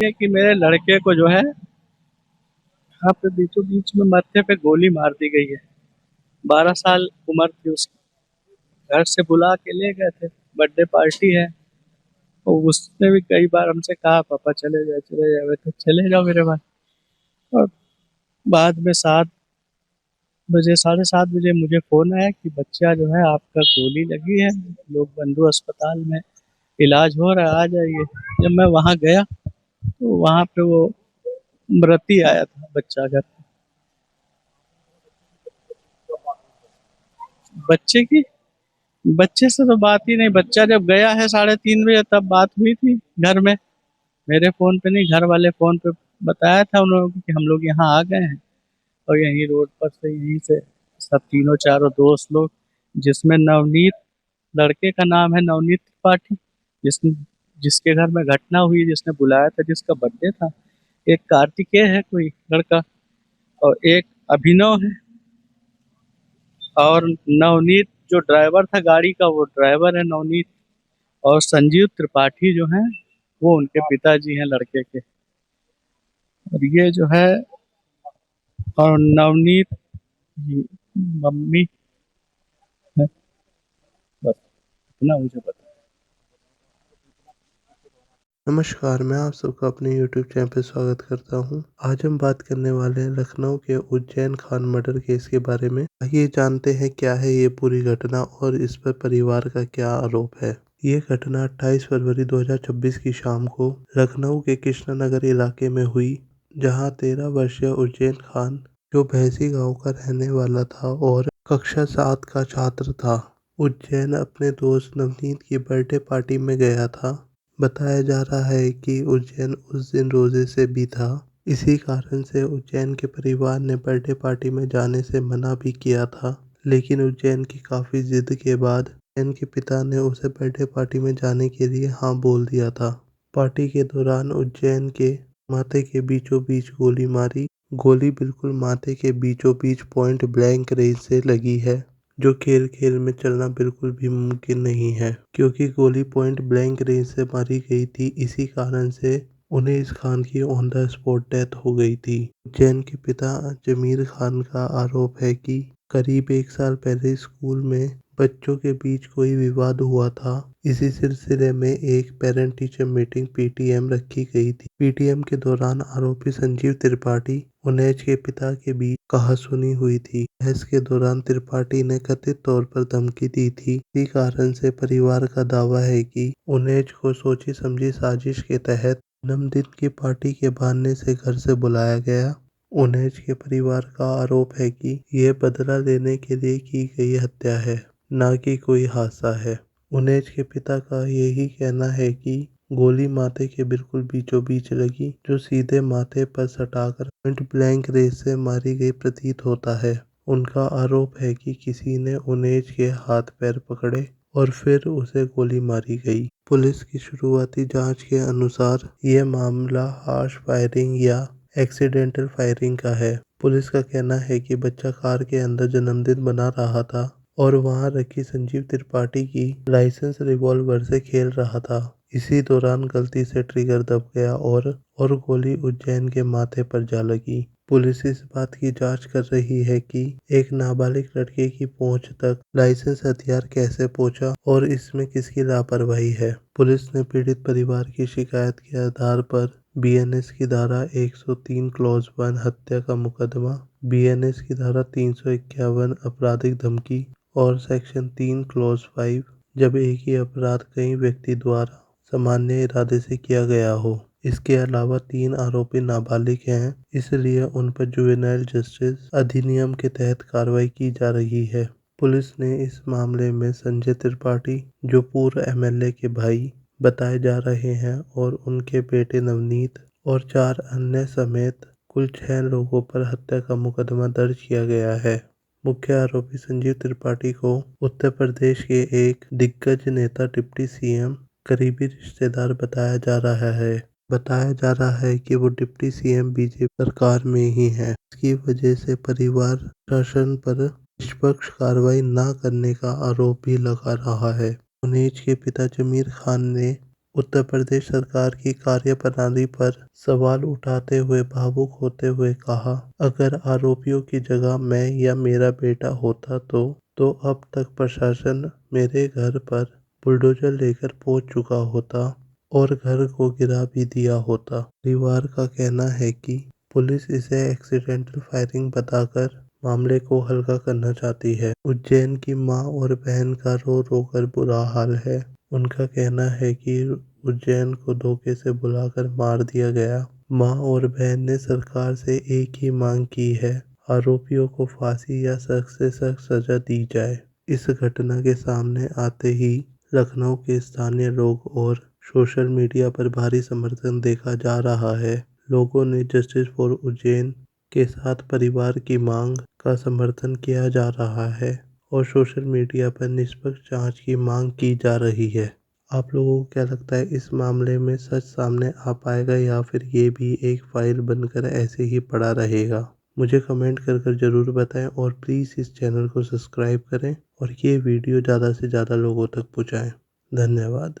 है कि मेरे लड़के को जो है यहाँ पे बीचों बीच में माथे पे गोली मार दी गई है। 12 साल उम्र थी उसकी। घर से बुला के ले गए थे, बर्थडे पार्टी है। तो उसने भी कई बार हमसे कहा पापा चले जाओ, तो चले जाओ मेरे भाई। और बाद में 7 बजे, 7:30 बजे मुझे फोन आया कि बच्चा जो है आपका गोली लगी है, लोग बंधु अस्पताल में इलाज हो रहा है, आ जाइए। जब मैं वहाँ गया तो वहाँ पे वो मृत ही आया था बच्चा घर। बच्चे की बच्चे से तो बात ही नहीं। बच्चा जब गया है 3:30 बजे तब बात हुई थी घर में। मेरे फोन पे नहीं, घर वाले फोन पे बताया था उन लोगों को कि हम लोग यहाँ आ गए हैं। और यहीं रोड पर से, यहीं से सब तीनों चारों दोस्त लोग, जिसमें नवनीत, लड़के का नाम है नवनीत त्रिपाठी, जिसने जिसके घर में घटना हुई, जिसने बुलाया था, जिसका बर्थडे था। एक कार्तिकेय है कोई लड़का, और एक अभिनव है। और नवनीत जो ड्राइवर था गाड़ी का, वो ड्राइवर है नवनीत। और संजीव त्रिपाठी जो हैं, वो उनके पिताजी हैं लड़के के। और ये जो है, और नवनीत की मम्मी है। बस इतना मुझे पता नमस्कार, मैं आप सबका अपने YouTube चैनल पे स्वागत करता हूं। आज हम बात करने वाले हैं लखनऊ के उज्जैन खान मर्डर केस के बारे में। आइए जानते हैं क्या है ये पूरी घटना और इस पर परिवार का क्या आरोप है। ये घटना 28 फरवरी 2026 की शाम को लखनऊ के कृष्णानगर इलाके में हुई, जहां 13 वर्षीय उज्जैन खान, जो भैंसी गांव का रहने वाला था और कक्षा 7 का छात्र था, उज्जैन अपने दोस्त नवनीत की बर्थडे पार्टी में गया था। बताया जा रहा है कि उज्जैन उस दिन रोजे से भी था। इसी कारण से उज्जैन के परिवार ने बर्थडे पार्टी में जाने से मना भी किया था, लेकिन उज्जैन की काफी जिद के बाद उज्जैन के पिता ने उसे बर्थडे पार्टी में जाने के लिए हाँ बोल दिया था। पार्टी के दौरान उज्जैन के माथे के बीचों बीच गोली मारी। गोली बिल्कुल माथे के बीचों बीच पॉइंट ब्लैंक रेंज से लगी है, जो खेल खेल में चलना बिल्कुल भी मुमकिन नहीं है, क्योंकि गोली पॉइंट ब्लैंक रेंज से मारी गई थी। इसी कारण से उन्हें इस खान की ऑन द स्पॉट डेथ हो गई थी। उज्जैन के पिता जमीर खान का आरोप है कि करीब 1 साल पहले स्कूल में बच्चों के बीच कोई विवाद हुआ था। इसी सिलसिले में एक पेरेंट टीचर मीटिंग पीटीएम रखी गई थी। पीटीएम के दौरान आरोपी संजीव त्रिपाठी उन्हें के पिता के बीच कहासुनी हुई थी। बहस के दौरान त्रिपाठी ने कथित तौर पर धमकी दी थी। इसी कारण से परिवार का दावा है कि उन्हें को सोची समझी साजिश के तहत जन्मदिन की पार्टी के बहाने से घर से बुलाया गया। उन्हें के परिवार का आरोप है कि यह बदला लेने के लिए की गई हत्या है, न कि कोई हादसा है। उन्हें के पिता का यही कहना है कि गोली माथे के बिल्कुल बीचों बीच लगी, जो सीधे माथे पर सटाकर पॉइंट ब्लैंक रेंज से मारी गई प्रतीत होता है। उनका आरोप है कि किसी ने उन्हें के हाथ पैर पकड़े और फिर उसे गोली मारी गई। पुलिस की शुरुआती जांच के अनुसार यह मामला हार्श फायरिंग या एक्सीडेंटल फायरिंग का है। पुलिस का कहना है कि बच्चा कार के अंदर जन्मदिन मना रहा था और वहां रखी संजीव त्रिपाठी की लाइसेंस रिवॉल्वर से खेल रहा था। इसी दौरान गलती से ट्रिगर दब गया और गोली उज्जैन के माथे पर जा लगी। पुलिस इस बात की जांच कर रही है कि एक नाबालिग लड़के की पहुंच तक लाइसेंस हथियार कैसे पहुंचा और इसमें किसकी लापरवाही है। पुलिस ने पीड़ित परिवार की शिकायत के आधार पर बीएनएस की धारा 103 क्लॉज 1 हत्या का मुकदमा, बीएनएस की धारा 351 आपराधिक धमकी और सेक्शन 3 क्लॉज 5 जब एक ही अपराध कई व्यक्ति द्वारा सामान्य इरादे से किया गया हो। इसके अलावा 3 आरोपी नाबालिग हैं, इसलिए उन पर जुवेनाइल जस्टिस अधिनियम के तहत कार्रवाई की जा रही है। पुलिस ने इस मामले में संजय त्रिपाठी, जो पूर्व एमएलए के भाई बताए जा रहे हैं, और उनके बेटे नवनीत और 4 अन्य समेत कुल 6 लोगों पर हत्या का मुकदमा दर्ज किया गया है। मुख्य आरोपी संजीव त्रिपाठी को उत्तर प्रदेश के एक दिग्गज नेता, डिप्टी सीएम करीबी रिश्तेदार बताया जा रहा है। बताया जा रहा है कि वो डिप्टी सीएम बीजेपी सरकार में ही है। इसकी वजह से परिवार शासन पर निष्पक्ष कार्रवाई न करने का आरोप भी लगा रहा है। उन्हें के पिता जमीर खान ने उत्तर प्रदेश सरकार की कार्यप्रणाली पर सवाल उठाते हुए भावुक होते हुए कहा, अगर आरोपियों की जगह मैं या मेरा बेटा होता तो अब तक प्रशासन मेरे घर पर बुलडोजर लेकर पहुंच चुका होता और घर को गिरा भी दिया होता। परिवार का कहना है कि पुलिस इसे एक्सीडेंटल फायरिंग बताकर मामले को हल्का करना चाहती है। उज्जैन की मां और बहन का रो रो कर बुरा हाल है। उनका कहना है कि उज्जैन को धोखे से बुलाकर मार दिया गया। मां और बहन ने सरकार से एक ही मांग की है, आरोपियों को फांसी या सख्त से सख्त सजा दी जाए। इस घटना के सामने आते ही लखनऊ के स्थानीय लोग और सोशल मीडिया पर भारी समर्थन देखा जा रहा है। लोगों ने जस्टिस फॉर उज्जैन के साथ परिवार की मांग का समर्थन किया जा रहा है और सोशल मीडिया पर निष्पक्ष जांच की मांग की जा रही है। आप लोगों को क्या लगता है, इस मामले में सच सामने आ पाएगा या फिर ये भी एक फाइल बनकर ऐसे ही पड़ा रहेगा? मुझे कमेंट कर ज़रूर बताएं और प्लीज़ इस चैनल को सब्सक्राइब करें और ये वीडियो ज़्यादा से ज़्यादा लोगों तक पहुँचाएं। धन्यवाद।